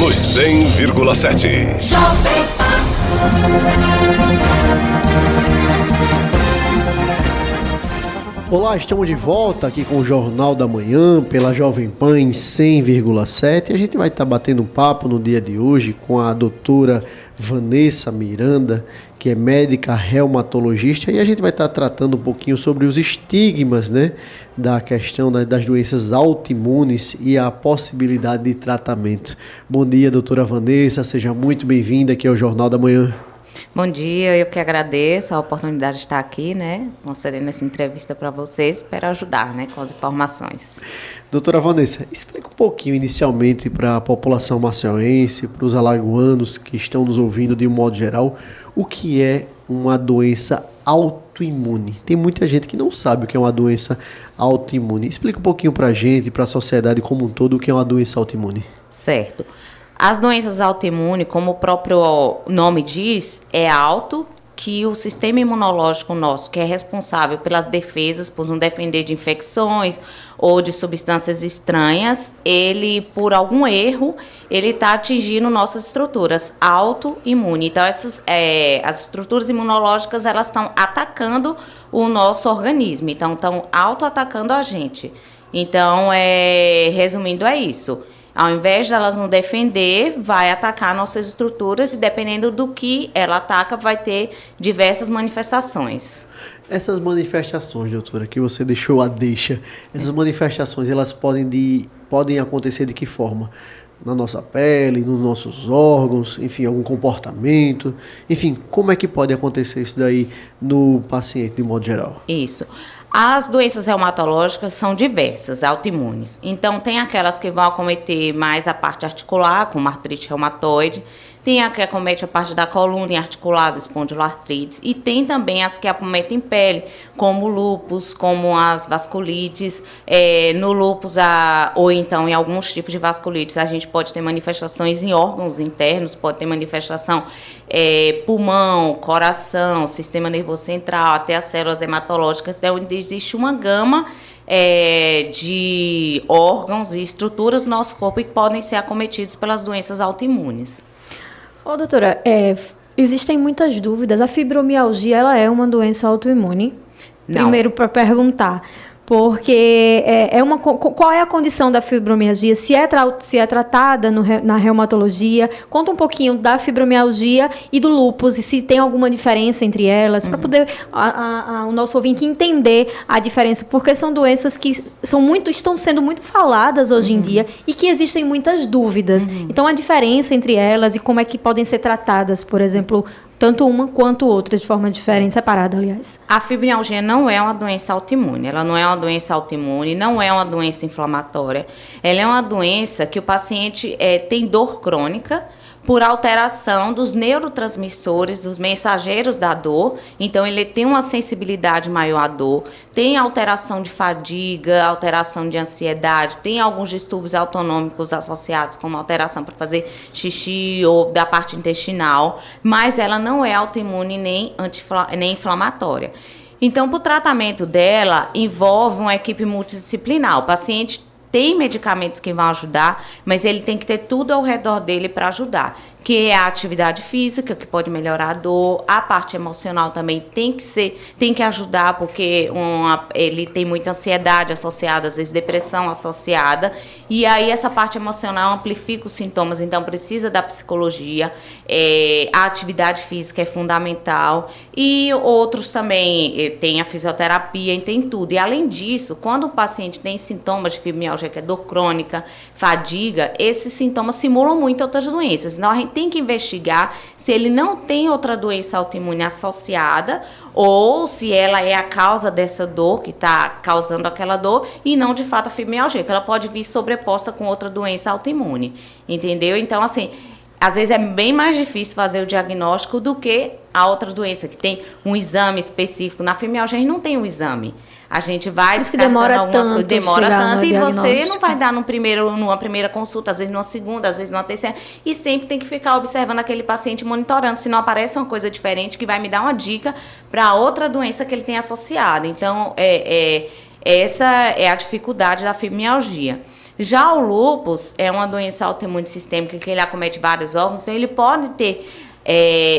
nos 100,7. Jovem Pan. Olá, estamos de volta aqui com o Jornal da Manhã, pela Jovem Pan em 100,7. A gente vai estar batendo um papo no dia de hoje com a doutora Vanessa Miranda, que é médica reumatologista, e a gente vai estar tratando um pouquinho sobre os estigmas, né, da questão das doenças autoimunes e a possibilidade de tratamento. Bom dia, doutora Vanessa, seja muito bem-vinda aqui ao Jornal da Manhã. Bom dia, eu que agradeço a oportunidade de estar aqui, né, concedendo essa entrevista para vocês, espero ajudar, né, com as informações. Doutora Vanessa, explica um pouquinho inicialmente para a população maceiense, para os alagoanos que estão nos ouvindo de um modo geral, o que é uma doença autoimune. Tem muita gente que não sabe o que é uma doença autoimune. Explica um pouquinho para a gente, para a sociedade como um todo, o que é uma doença autoimune. Certo. As doenças autoimunes, como o próprio nome diz, é auto, que o sistema imunológico nosso, que é responsável pelas defesas, por não defender de infecções ou de substâncias estranhas, ele, por algum erro, ele está atingindo nossas estruturas autoimunes. Então, as estruturas imunológicas, elas estão atacando o nosso organismo, então estão auto-atacando a gente. Então, resumindo, é isso. Ao invés de elas não defender, vai atacar nossas estruturas e, dependendo do que ela ataca, vai ter diversas manifestações. Essas manifestações, doutora, que você deixou a deixa, essas manifestações, elas podem acontecer de que forma? Na nossa pele, nos nossos órgãos, enfim, algum comportamento, enfim, como é que pode acontecer isso daí no paciente, de modo geral? Isso. As doenças reumatológicas são diversas, autoimunes. Então, tem aquelas que vão acometer mais a parte articular, como artrite reumatoide, tem a que acomete a parte da coluna e articular, as espondiloartrites, e tem também as que acometem pele, como o lúpus, como as vasculites. No lúpus, ou então em alguns tipos de vasculites, a gente pode ter manifestações em órgãos internos, pode ter manifestação pulmão, coração, sistema nervoso central, até as células hematológicas. Então, existe uma gama de órgãos e estruturas do nosso corpo que podem ser acometidos pelas doenças autoimunes. Doutora, existem muitas dúvidas. A fibromialgia, ela é uma doença autoimune? Não. Primeiro, para perguntar, porque qual é a condição da fibromialgia? Se é tratada na reumatologia? Conta um pouquinho da fibromialgia e do lúpus, e se tem alguma diferença entre elas, para poder o nosso ouvinte entender a diferença, porque são doenças que estão sendo muito faladas hoje em dia e que existem muitas dúvidas. Então, a diferença entre elas e como é que podem ser tratadas, por exemplo, tanto uma quanto outra, de forma diferente, separada, aliás. A fibromialgia não é uma doença autoimune. Ela não é uma doença autoimune, não é uma doença inflamatória. Ela é uma doença que o paciente tem dor crônica por alteração dos neurotransmissores, dos mensageiros da dor. Então, ele tem uma sensibilidade maior à dor, tem alteração de fadiga, alteração de ansiedade, tem alguns distúrbios autonômicos associados, como alteração para fazer xixi ou da parte intestinal, mas ela não é autoimune nem inflamatória. Então, para o tratamento dela, envolve uma equipe multidisciplinar. O paciente tem medicamentos que vão ajudar, mas ele tem que ter tudo ao redor dele para ajudar, que é a atividade física, que pode melhorar a dor, a parte emocional também tem que ajudar, porque ele tem muita ansiedade associada, às vezes depressão associada, e aí essa parte emocional amplifica os sintomas, então precisa da psicologia, a atividade física é fundamental, e outros também, tem a fisioterapia, tem tudo. E além disso, quando o paciente tem sintomas de fibromialgia, que é dor crônica, fadiga, esses sintomas simulam muito outras doenças. Então, a gente tem que investigar se ele não tem outra doença autoimune associada ou se ela é a causa dessa dor, que está causando aquela dor, e não, de fato, a fibromialgia, que ela pode vir sobreposta com outra doença autoimune, entendeu? Então, assim, às vezes é bem mais difícil fazer o diagnóstico do que a outra doença, que tem um exame específico. Na fibromialgia, a gente não tem um exame. A gente vai descartando algumas coisas, demora tanto, e você não vai dar numa primeira consulta, às vezes numa segunda, às vezes numa terceira, e sempre tem que ficar observando aquele paciente, monitorando, se não aparece uma coisa diferente que vai me dar uma dica para outra doença que ele tem associada. Então, essa é a dificuldade da fibromialgia. Já o lúpus é uma doença autoimune sistêmica que ele acomete vários órgãos, então ele pode ter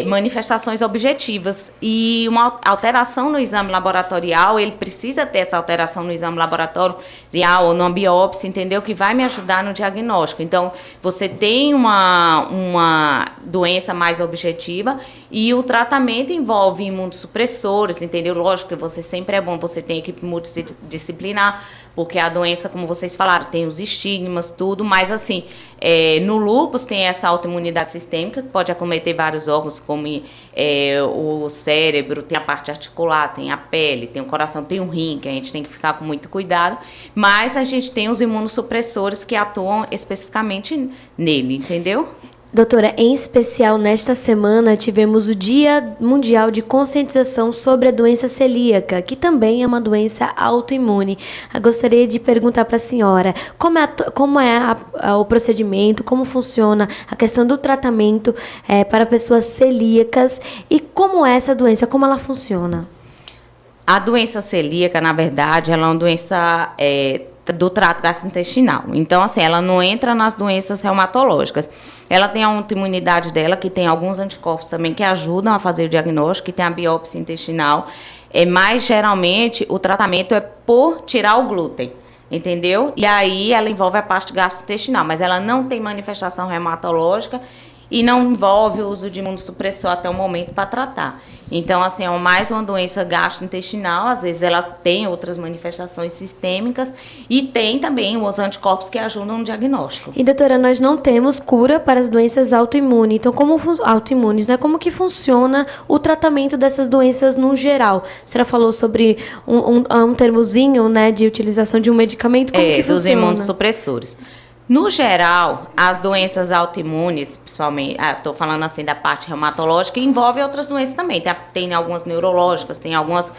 manifestações objetivas e uma alteração no exame laboratorial, ele precisa ter essa alteração no exame laboratorial ou numa biópsia, entendeu? Que vai me ajudar no diagnóstico. Então, você tem uma doença mais objetiva e o tratamento envolve imunossupressores, entendeu? Lógico que você sempre é bom, você tem equipe multidisciplinar, porque a doença, como vocês falaram, tem os estigmas, tudo, mas assim, no lúpus tem essa autoimunidade sistêmica, que pode acometer vários órgãos, como o cérebro, tem a parte articular, tem a pele, tem o coração, tem o rim, que a gente tem que ficar com muito cuidado, mas a gente tem os imunossupressores que atuam especificamente nele, entendeu? Doutora, em especial nesta semana tivemos o Dia Mundial de Conscientização sobre a doença celíaca, que também é uma doença autoimune. Eu gostaria de perguntar para a senhora como é o procedimento, como funciona a questão do tratamento para pessoas celíacas e como é essa doença, como ela funciona. A doença celíaca, na verdade, ela é uma doença do trato gastrointestinal. Então, assim, ela não entra nas doenças reumatológicas. Ela tem a autoimunidade dela, que tem alguns anticorpos também que ajudam a fazer o diagnóstico, que tem a biópsia intestinal. Mas, geralmente, o tratamento é por tirar o glúten, entendeu? E aí, ela envolve a parte gastrointestinal, mas ela não tem manifestação reumatológica e não envolve o uso de imunossupressor até o momento para tratar. Então, assim, é mais uma doença gastrointestinal, às vezes ela tem outras manifestações sistêmicas e tem também os anticorpos que ajudam no diagnóstico. E, doutora, nós não temos cura para as doenças autoimunes. Então, autoimunes, né? Como que funciona o tratamento dessas doenças no geral? A senhora falou sobre um termozinho, né, de utilização de um medicamento, como que funciona? Dos imunossupressores. No geral, as doenças autoimunes, principalmente, estou falando assim da parte reumatológica, envolve outras doenças também. Tem algumas neurológicas, tem algumas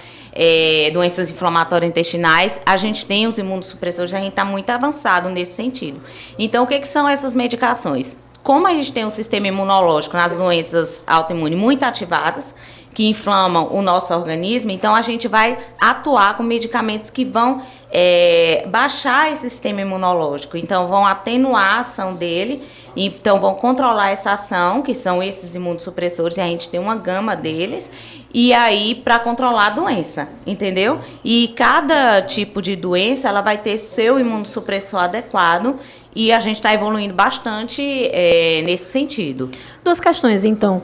doenças inflamatórias intestinais. A gente tem os imunossupressores, a gente está muito avançado nesse sentido. Então, o que são essas medicações? Como a gente tem um sistema imunológico nas doenças autoimunes muito ativadas, que inflamam o nosso organismo, então a gente vai atuar com medicamentos que vão baixar esse sistema imunológico, então vão atenuar a ação dele, então vão controlar essa ação, que são esses imunossupressores, e a gente tem uma gama deles, e aí para controlar a doença, entendeu? E cada tipo de doença, ela vai ter seu imunossupressor adequado, e a gente está evoluindo bastante nesse sentido. Duas questões, então.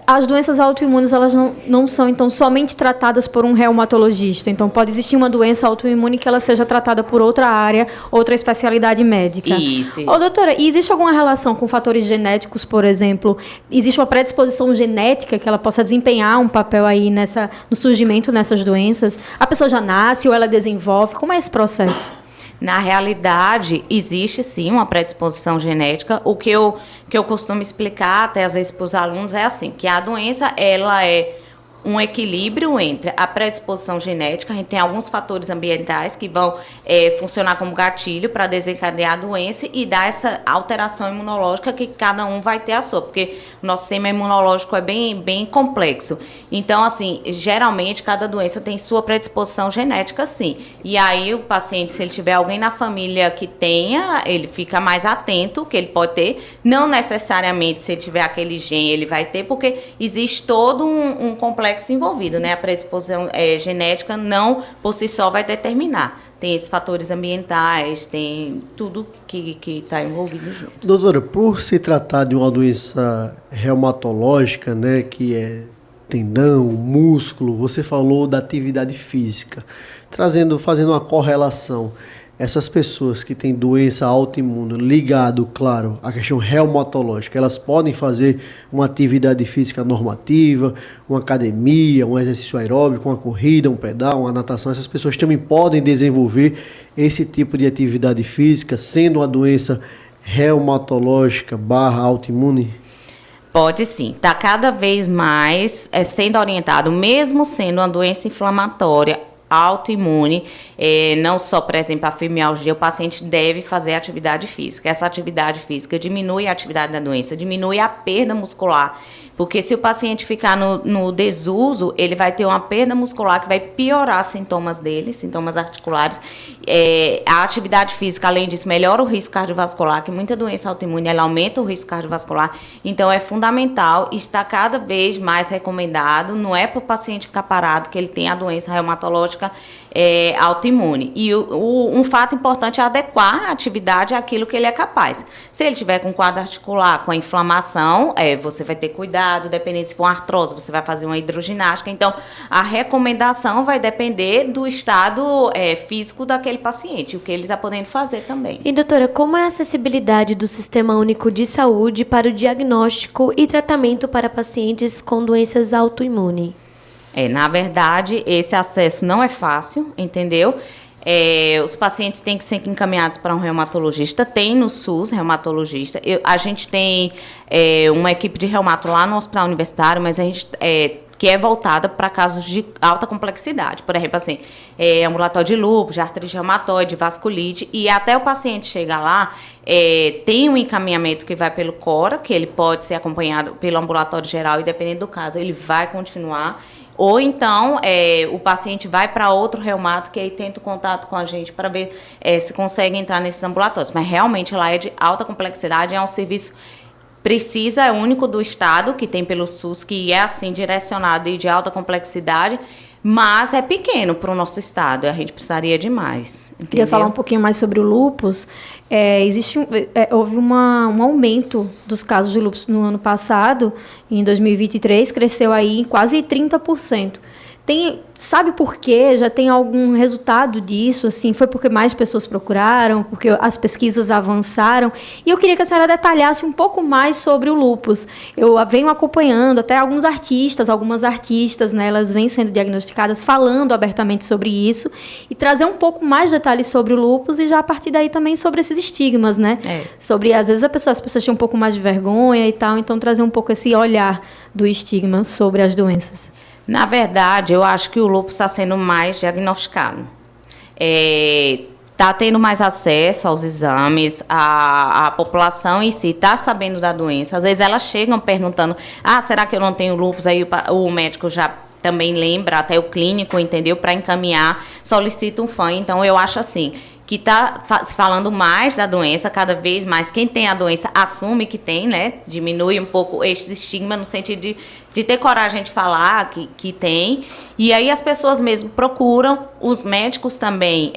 As doenças autoimunes, elas não são, então, somente tratadas por um reumatologista. Então, pode existir uma doença autoimune que ela seja tratada por outra área, outra especialidade médica. Isso. Ô, doutora, e existe alguma relação com fatores genéticos, por exemplo? Existe uma predisposição genética que ela possa desempenhar um papel aí no surgimento dessas doenças? A pessoa já nasce ou ela desenvolve? Como é esse processo? Na realidade, existe sim uma predisposição genética. O que eu costumo explicar até às vezes para os alunos é assim, que a doença ela é um equilíbrio entre a predisposição genética, a gente tem alguns fatores ambientais que vão funcionar como gatilho para desencadear a doença e dar essa alteração imunológica que cada um vai ter a sua, porque o nosso sistema imunológico é bem complexo. Então, assim, geralmente cada doença tem sua predisposição genética, sim. E aí o paciente, se ele tiver alguém na família que tenha, ele fica mais atento que ele pode ter. Não necessariamente se ele tiver aquele gene ele vai ter, porque existe todo um complexo envolvido, né? A predisposição genética não por si só vai determinar. Tem esses fatores ambientais, tem tudo que está envolvido junto. Doutora, por se tratar de uma doença reumatológica, né, que é tendão, músculo, você falou da atividade física, fazendo uma correlação. Essas pessoas que têm doença autoimune ligado, claro, à questão reumatológica, elas podem fazer uma atividade física normativa, uma academia, um exercício aeróbico, uma corrida, um pedal, uma natação. Essas pessoas também podem desenvolver esse tipo de atividade física, sendo uma doença reumatológica / autoimune? Pode sim, está cada vez mais sendo orientado, mesmo sendo uma doença inflamatória, autoimune, não só, por exemplo, a fibromialgia, o paciente deve fazer atividade física. Essa atividade física diminui a atividade da doença, diminui a perda muscular. Porque se o paciente ficar no desuso, ele vai ter uma perda muscular que vai piorar sintomas dele, sintomas articulares. A atividade física, além disso, melhora o risco cardiovascular, que muita doença autoimune, ela aumenta o risco cardiovascular. Então, é fundamental, está cada vez mais recomendado, não é para o paciente ficar parado, que ele tem a doença reumatológica autoimune. E um fato importante é adequar a atividade àquilo que ele é capaz. Se ele tiver com quadro articular, com a inflamação, você vai ter cuidado, dependendo se for uma artrose, você vai fazer uma hidroginástica. Então, a recomendação vai depender do estado físico daquele paciente, o que ele está podendo fazer também. E, doutora, como é a acessibilidade do Sistema Único de Saúde para o diagnóstico e tratamento para pacientes com doenças autoimunes? Na verdade, esse acesso não é fácil, entendeu? Os pacientes têm que ser encaminhados para um reumatologista, tem no SUS reumatologista. A gente tem uma equipe de reumato lá no hospital universitário, mas a gente que é voltada para casos de alta complexidade. Por exemplo, assim, ambulatório de lúpus, de artrite reumatoide, vasculite, e até o paciente chegar lá, tem um encaminhamento que vai pelo CORA, que ele pode ser acompanhado pelo ambulatório geral, e dependendo do caso, ele vai continuar. Ou então, o paciente vai para outro reumato, que aí tenta o contato com a gente para ver se consegue entrar nesses ambulatórios. Mas realmente lá é de alta complexidade, é um serviço é único do Estado, que tem pelo SUS, que é assim direcionado e de alta complexidade, mas é pequeno para o nosso Estado, a gente precisaria de mais. Entendeu? Queria falar um pouquinho mais sobre o lúpus. Houve um aumento dos casos de lúpus no ano passado, em 2023, cresceu aí em quase 30%. Sabe por quê? Já tem algum resultado disso? Assim, foi porque mais pessoas procuraram, porque as pesquisas avançaram? E eu queria que a senhora detalhasse um pouco mais sobre o lúpus. Eu venho acompanhando até algumas artistas, né, elas vêm sendo diagnosticadas, falando abertamente sobre isso, e trazer um pouco mais de detalhes sobre o lúpus e já a partir daí também sobre esses estigmas, né? Sobre, às vezes, as pessoas têm um pouco mais de vergonha e tal, então trazer um pouco esse olhar do estigma sobre as doenças. Na verdade, eu acho que o lúpus está sendo mais diagnosticado. Está tendo mais acesso aos exames, a população em si está sabendo da doença. Às vezes elas chegam perguntando, será que eu não tenho lúpus? Aí o médico já também lembra, até o clínico, entendeu? Para encaminhar, solicita um FAM. Então, eu acho assim, que está se falando mais da doença, cada vez mais. Quem tem a doença assume que tem, né? Diminui um pouco esse estigma no sentido de ter coragem de falar que tem. E aí as pessoas mesmo procuram, os médicos também,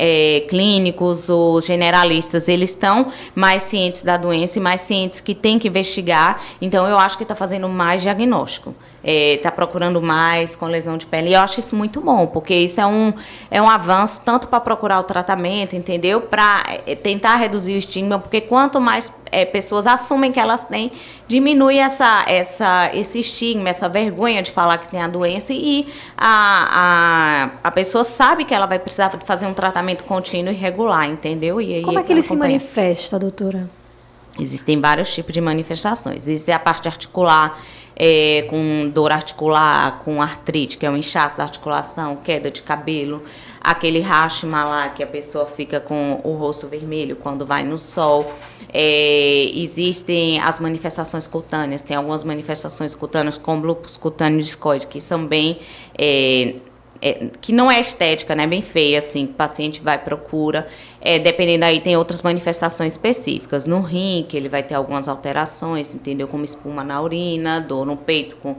clínicos, os generalistas, eles estão mais cientes da doença e mais cientes que tem que investigar. Então, eu acho que está fazendo mais diagnóstico. Está procurando mais com lesão de pele. E eu acho isso muito bom, porque isso é um avanço tanto para procurar o tratamento, entendeu? Para tentar reduzir o estigma, porque quanto mais pessoas assumem que elas têm, diminui esse estigma, essa vergonha de falar que tem a doença, e a pessoa sabe que ela vai precisar fazer um tratamento contínuo e regular, entendeu? E aí como é que ele se manifesta, doutora? Existem vários tipos de manifestações. Existe a parte articular, com dor articular, com artrite, que é um inchaço da articulação, queda de cabelo, aquele racho malar que a pessoa fica com o rosto vermelho quando vai no sol. Existem as manifestações cutâneas, tem algumas manifestações cutâneas como lúpus cutâneo discoide, que são bem... que não é estética, né? Bem feia, assim, o paciente vai procura. Dependendo aí, tem outras manifestações específicas. No rim, que ele vai ter algumas alterações, entendeu? Como espuma na urina, dor no peito, com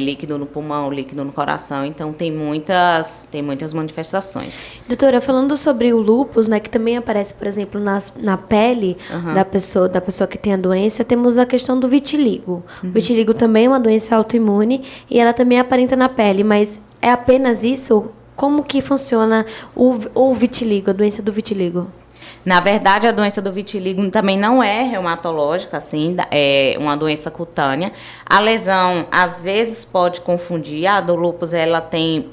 líquido no pulmão, líquido no coração. Então, tem muitas manifestações. Doutora, falando sobre o lúpus, né, que também aparece, por exemplo, na pele da pessoa que tem a doença, temos a questão do vitiligo. O vitiligo também é uma doença autoimune e ela também aparenta na pele, mas é apenas isso? Como que funciona o vitiligo, a doença do vitiligo? Na verdade, a doença do vitiligo também não é reumatológica, assim, é uma doença cutânea. A lesão, às vezes, pode confundir. A do lúpus, ela tem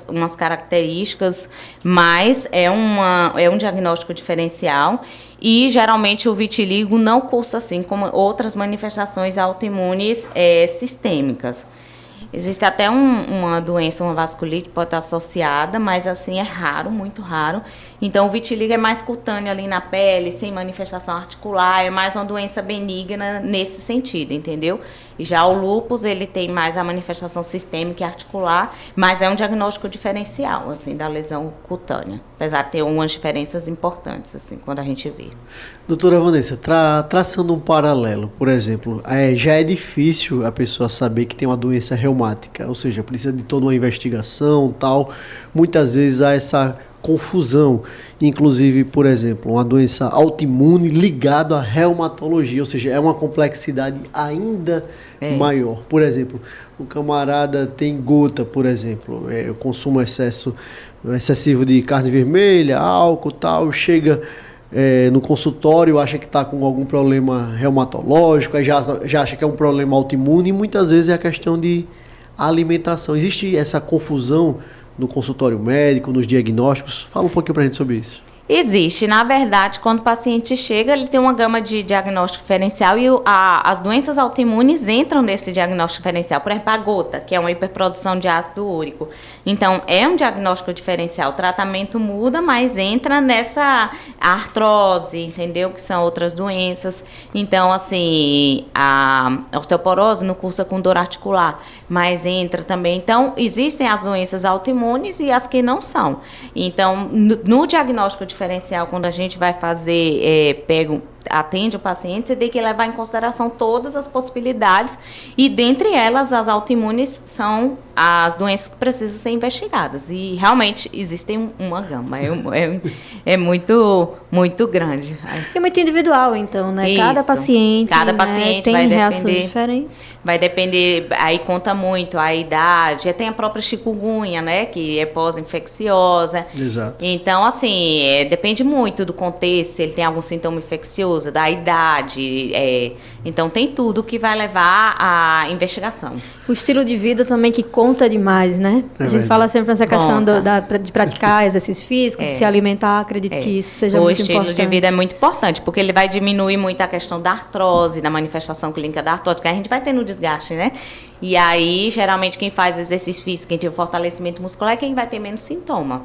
umas características, mas é um diagnóstico diferencial. E, geralmente, o vitiligo não cursa assim como outras manifestações autoimunes sistêmicas. Existe até uma doença, uma vasculite, pode estar associada, mas assim é raro, muito raro. Então o vitiligo é mais cutâneo ali na pele, sem manifestação articular, é mais uma doença benigna nesse sentido, entendeu? E já o lúpus, ele tem mais a manifestação sistêmica e articular, mas é um diagnóstico diferencial, assim, da lesão cutânea, apesar de ter umas diferenças importantes, assim, quando a gente vê. Doutora Vanessa, traçando um paralelo, por exemplo, já é difícil a pessoa saber que tem uma doença reumática, ou seja, precisa de toda uma investigação, tal. Muitas vezes há essa confusão, inclusive, por exemplo, uma doença autoimune ligada à reumatologia, ou seja, é uma complexidade ainda maior. Por exemplo, o camarada tem gota, por exemplo, o consumo excessivo de carne vermelha, álcool, tal, chega no consultório, acha que está com algum problema reumatológico, aí já acha que é um problema autoimune, e muitas vezes é a questão de alimentação. Existe essa confusão no consultório médico, nos diagnósticos? Fala um pouquinho pra gente sobre isso. Existe. Na verdade, quando o paciente chega, ele tem uma gama de diagnóstico diferencial e as doenças autoimunes entram nesse diagnóstico diferencial. Por exemplo, a gota, que é uma hiperprodução de ácido úrico. Então, é um diagnóstico diferencial. O tratamento muda, mas entra nessa artrose, entendeu? Que são outras doenças. Então, assim, a osteoporose não cursa com dor articular, mas entra também. Então, existem as doenças autoimunes e as que não são. Então, no diagnóstico diferencial, quando a gente vai fazer, atende o paciente, você tem que levar em consideração todas as possibilidades e, dentre elas, as autoimunes são as doenças que precisam ser investigadas. E, realmente, existem uma gama. É muito, muito grande. É muito individual, então, né? Isso. Cada paciente tem vai reações diferentes. Vai depender, aí conta muito a idade, tem a própria chikungunya, né? Que é pós-infecciosa. Exato. Então, assim, depende muito do contexto, se ele tem algum sintoma infeccioso, da idade. Então, tem tudo que vai levar à investigação. O estilo de vida também que conta demais, né? A gente fala sempre nessa questão de praticar exercício físico, de se alimentar. Acredito que isso seja muito importante. O estilo de vida é muito importante, porque ele vai diminuir muito a questão da artrose, da manifestação clínica da artrose, que a gente vai tendo desgaste, né? E aí, geralmente, quem faz exercício físico, quem tem o fortalecimento muscular, é quem vai ter menos sintoma.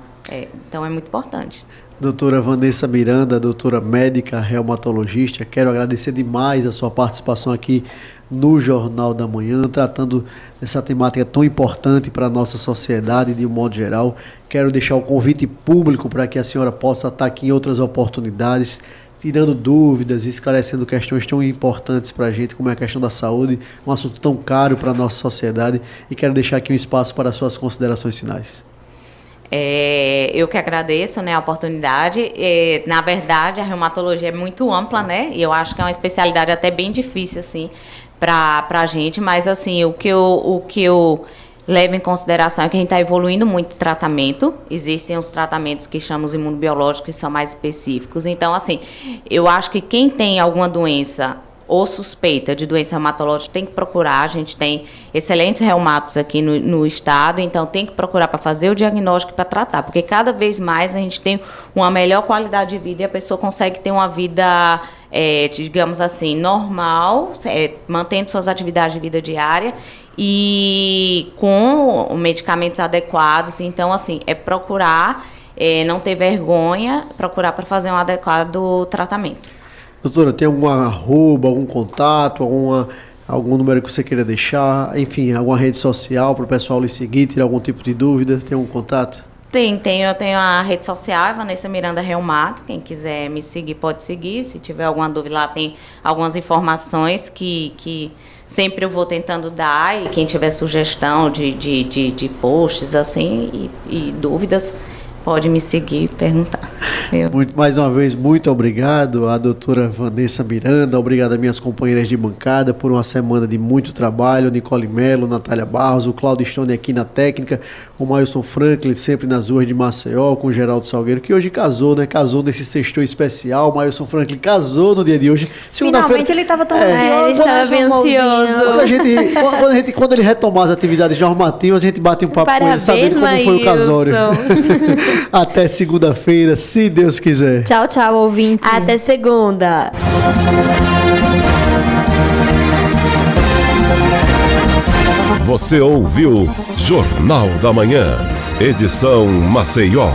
Então, é muito importante. Doutora Vanessa Miranda, doutora médica reumatologista, quero agradecer demais a sua participação aqui no Jornal da Manhã, tratando dessa temática tão importante para a nossa sociedade de um modo geral. Quero deixar o convite público para que a senhora possa estar aqui em outras oportunidades, tirando dúvidas, esclarecendo questões tão importantes para a gente, como é a questão da saúde, um assunto tão caro para a nossa sociedade, e quero deixar aqui um espaço para as suas considerações finais. Eu que agradeço, né, a oportunidade. Na verdade, a reumatologia é muito ampla, né? E eu acho que é uma especialidade até bem difícil, assim, para a gente. Mas, assim, o que eu levo em consideração é que a gente está evoluindo muito o tratamento. Existem os tratamentos que chamamos imunobiológicos, que são mais específicos. Então, assim, eu acho que quem tem alguma doença ou suspeita de doença reumatológica tem que procurar. A gente tem excelentes reumatos aqui no estado, então tem que procurar para fazer o diagnóstico e para tratar, porque cada vez mais a gente tem uma melhor qualidade de vida e a pessoa consegue ter uma vida, digamos assim, normal, mantendo suas atividades de vida diária e com medicamentos adequados. Então, assim, procurar, não ter vergonha, procurar para fazer um adequado tratamento. Doutora, tem algum arroba, algum contato, algum número que você queira deixar? Enfim, alguma rede social para o pessoal lhe seguir, tirar algum tipo de dúvida? Tem algum contato? Eu tenho a rede social, Vanessa Miranda Reumato. Quem quiser me seguir, pode seguir. Se tiver alguma dúvida, lá tem algumas informações que sempre eu vou tentando dar. E quem tiver sugestão de posts, assim, e dúvidas, pode me seguir e perguntar. Mais uma vez, muito obrigado à doutora Vanessa Miranda, obrigado às minhas companheiras de bancada por uma semana de muito trabalho, Nicole Melo, Natália Barros, o Claudio Stone aqui na técnica, o Mailson Franklin sempre nas ruas de Maceió, com o Geraldo Salgueiro, que hoje casou, né? Casou nesse sextou especial. O Mailson Franklin casou no dia de hoje. Finalmente ele estava tão ansioso. Ele estava bem ansioso. Quando ele retomar as atividades normativas, a gente bate um papo com ele, sabendo como foi o casório. Até segunda-feira, se Deus quiser. Tchau, tchau, ouvinte. Até segunda. Você ouviu Jornal da Manhã, edição Maceió.